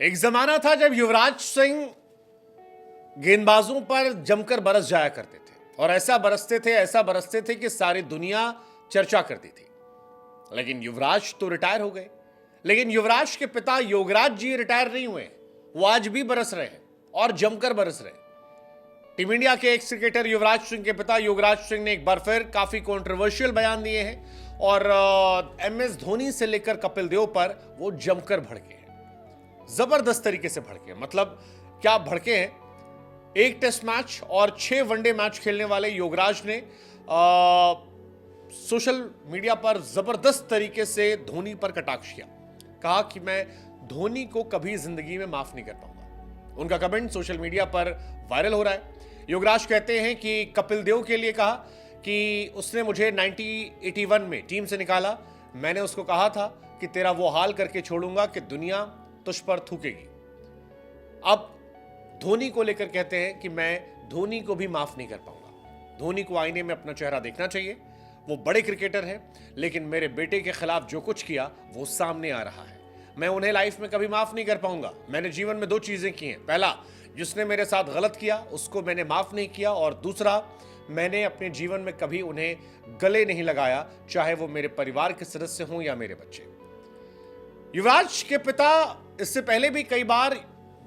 एक जमाना था जब युवराज सिंह गेंदबाजों पर जमकर बरस जाया करते थे और ऐसा बरसते थे कि सारी दुनिया चर्चा करती थी। लेकिन युवराज तो रिटायर हो गए, लेकिन युवराज के पिता योगराज जी रिटायर नहीं हुए। वो आज भी बरस रहे हैं और जमकर बरस रहे हैं। टीम इंडिया के एक्स क्रिकेटर युवराज सिंह के पिता योगराज सिंह ने एक बार फिर काफी कंट्रोवर्शियल बयान दिए हैं और MS धोनी से लेकर कपिल देव पर वो जमकर भड़के हैं, जबरदस्त तरीके से भड़के। मतलब क्या भड़के हैं, एक टेस्ट मैच और 6 वनडे मैच खेलने वाले योगराज ने सोशल मीडिया पर जबरदस्त तरीके से धोनी पर कटाक्ष किया। कहा कि मैं धोनी को कभी जिंदगी में माफ नहीं कर पाऊंगा। उनका कमेंट सोशल मीडिया पर वायरल हो रहा है। योगराज कहते हैं कि कपिल देव के लिए कहा कि उसने मुझे 1981 में टीम से निकाला। मैंने उसको कहा था कि तेरा वो हाल करके छोड़ूंगा कि दुनिया तुझ पर थूकेगी। अब धोनी को लेकर कहते हैं कि मैं धोनी को भी माफ नहीं कर पाऊंगा। धोनी को आईने में अपना चेहरा देखना चाहिए। वो बड़े क्रिकेटर हैं, लेकिन मेरे बेटे के खिलाफ जो कुछ किया वो सामने आ रहा है। मैं उन्हें लाइफ में कभी माफ नहीं कर पाऊंगा। मैंने जीवन में 2 चीजें की हैं। पहला, जिसने मेरे साथ गलत किया उसको मैंने माफ नहीं किया, और दूसरा, मैंने अपने जीवन में कभी उन्हें गले नहीं लगाया, चाहे वो मेरे परिवार के सदस्य हों या मेरे बच्चे। युवराज के पिता इससे पहले भी कई बार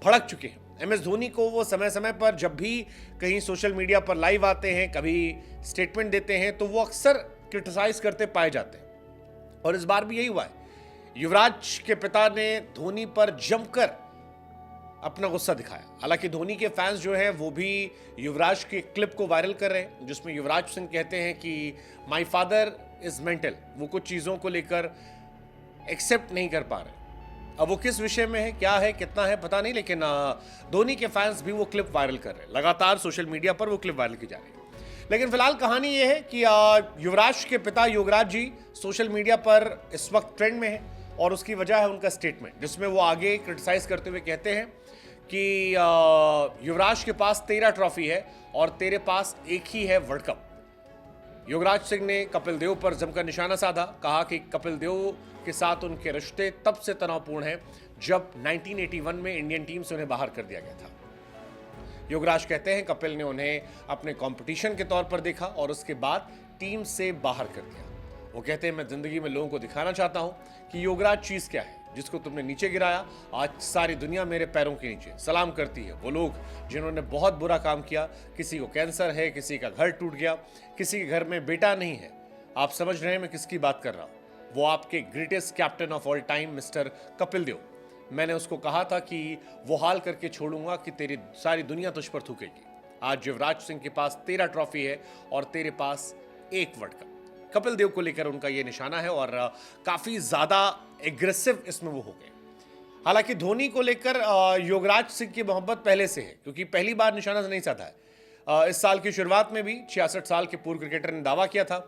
भड़क चुके हैं। MS धोनी को वो समय समय पर जब भी कहीं सोशल मीडिया पर लाइव आते हैं, कभी स्टेटमेंट देते हैं, तो वो अक्सर क्रिटिसाइज करते पाए जाते हैं। और इस बार भी यही हुआ है। युवराज के पिता ने धोनी पर जमकर अपना गुस्सा दिखाया। हालांकि धोनी के फैंस जो हैं वो भी युवराज के क्लिप को वायरल कर रहे हैं, जिसमें युवराज सिंह कहते हैं कि माय फादर इज मेंटल। वो कुछ चीज़ों को लेकर एक्सेप्ट नहीं कर पा रहे। अब वो किस विषय में है, क्या है, कितना है पता नहीं, लेकिन धोनी के फैंस भी वो क्लिप वायरल कर रहे हैं। लगातार सोशल मीडिया पर वो क्लिप वायरल की जा रही है। लेकिन फिलहाल कहानी ये है कि युवराज के पिता योगराज जी सोशल मीडिया पर इस वक्त ट्रेंड में है, और उसकी वजह है उनका स्टेटमेंट, जिसमें वो आगे क्रिटिसाइज करते हुए कहते हैं कि युवराज के पास 13 ट्रॉफी है और तेरे पास एक ही है वर्ल्ड कप। योगराज सिंह ने कपिल देव पर जमकर निशाना साधा। कहा कि कपिल देव के साथ उनके रिश्ते तब से तनावपूर्ण हैं जब 1981 में इंडियन टीम से उन्हें बाहर कर दिया गया था। योगराज कहते हैं कपिल ने उन्हें अपने कंपटीशन के तौर पर देखा और उसके बाद टीम से बाहर कर दिया। वो कहते हैं मैं जिंदगी में लोगों को दिखाना चाहता हूं कि योगराज चीज क्या है। जिसको तुमने नीचे गिराया, आज सारी दुनिया मेरे पैरों के नीचे सलाम करती है। वो लोग जिन्होंने बहुत बुरा काम किया, किसी को कैंसर है, किसी का घर टूट गया, किसी के घर में बेटा नहीं है। आप समझ रहे हैं मैं किसकी बात कर रहा हूं। वो आपके greatest captain of all time mister Kapil Dev. मैंने उसको कहा था कि वो हाल करके छोड़ूंगा कि तेरी सारी दुनिया तुझ पर थूकेगी। आज युवराज सिंह के पास 13 ट्रॉफी है और तेरे पास 1 वर्ल्ड कप। कपिल देव को लेकर उनका ये निशाना है और काफी ज्यादा एग्रेसिव इसमें वो हो गए। हालांकि धोनी को लेकर योगराज सिंह की मोहब्बत पहले से है, क्योंकि पहली बार निशाना नहीं साधा है। इस साल की शुरुआत में भी 66 साल के पूर्व क्रिकेटर ने दावा किया था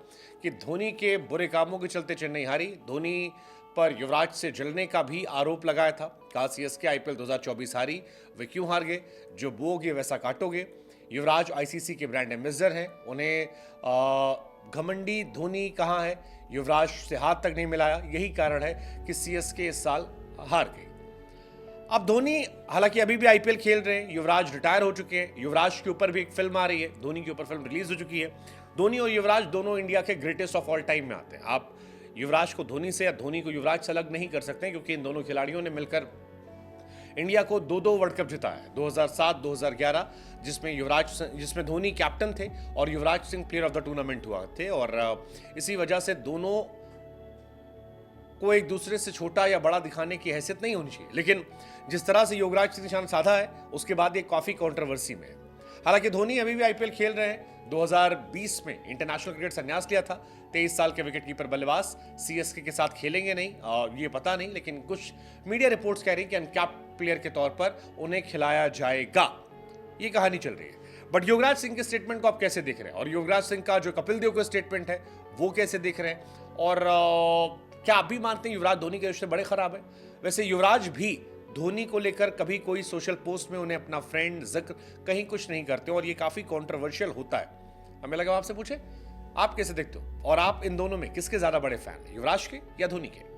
कि धोनी के बुरे कामों के चलते चेन्नई हारी। धोनी पर युवराज से जलने का भी आरोप लगाया था। कहा CSK IPL 2024 हारी, वे क्यों हार गए, जो बोओगे वैसा काटोगे। युवराज ICC के ब्रांड एम्बेसडर हैं, उन्हें घमंडी धोनी कहाँ है, युवराज से हाथ तक नहीं मिलाया। यही कारण है कि CSK इस साल हार गई। अब धोनी हालांकि अभी भी IPL खेल रहे हैं। युवराज रिटायर हो चुके हैं। युवराज के ऊपर भी एक फिल्म आ रही है, धोनी के ऊपर फिल्म रिलीज हो चुकी है। धोनी और युवराज दोनों इंडिया के ग्रेटेस्ट ऑफ ऑल टाइम में आते हैं। आप युवराज को धोनी से या धोनी को युवराज से अलग नहीं कर सकते, क्योंकि इन दोनों खिलाड़ियों ने मिलकर इंडिया को 2 वर्ल्ड कप जिताया है, 2007, 2011, जिसमें धोनी कैप्टन थे और Yuvraj Singh player of the tournament हुआ थे। और इसी वजह से दोनों को एक दूसरे से छोटा या बड़ा दिखाने की हैसियत नहीं होनी चाहिए। लेकिन जिस तरह से योगराज से निशान साधा है, उसके बाद ये काफी कंट्रोवर्सी में है। हालांकि धोनी अभी भी IPL खेल रहे हैं। 2020 में इंटरनेशनल क्रिकेट संन्यास लिया था। 23 साल के विकेटकीपर बल्लेबाज CSK के साथ खेलेंगे नहीं, और ये पता नहीं, लेकिन कुछ मीडिया रिपोर्ट्स कह रही हैं कि अनकैप्ड प्लेयर के तौर पर उन्हें खिलाया जाएगा। ये कहानी चल रही है। बट योगराज सिंह के स्टेटमेंट को आप कैसे देख रहे हैं, और योगराज सिंह का जो कपिल देव का स्टेटमेंट है वो कैसे देख रहे हैं, और क्या आप भी मानते हैं युवराज धोनी के रिश्ते बड़े खराब है? वैसे युवराज भी धोनी को लेकर कभी कोई सोशल पोस्ट में उन्हें अपना फ्रेंड जिक्र कहीं कुछ नहीं करते, और ये काफी कंट्रोवर्शियल होता है। हमें लगा आपसे पूछे, आप कैसे देखते हो, और आप इन दोनों में किसके ज्यादा बड़े फैन हैं, युवराज के या धोनी के?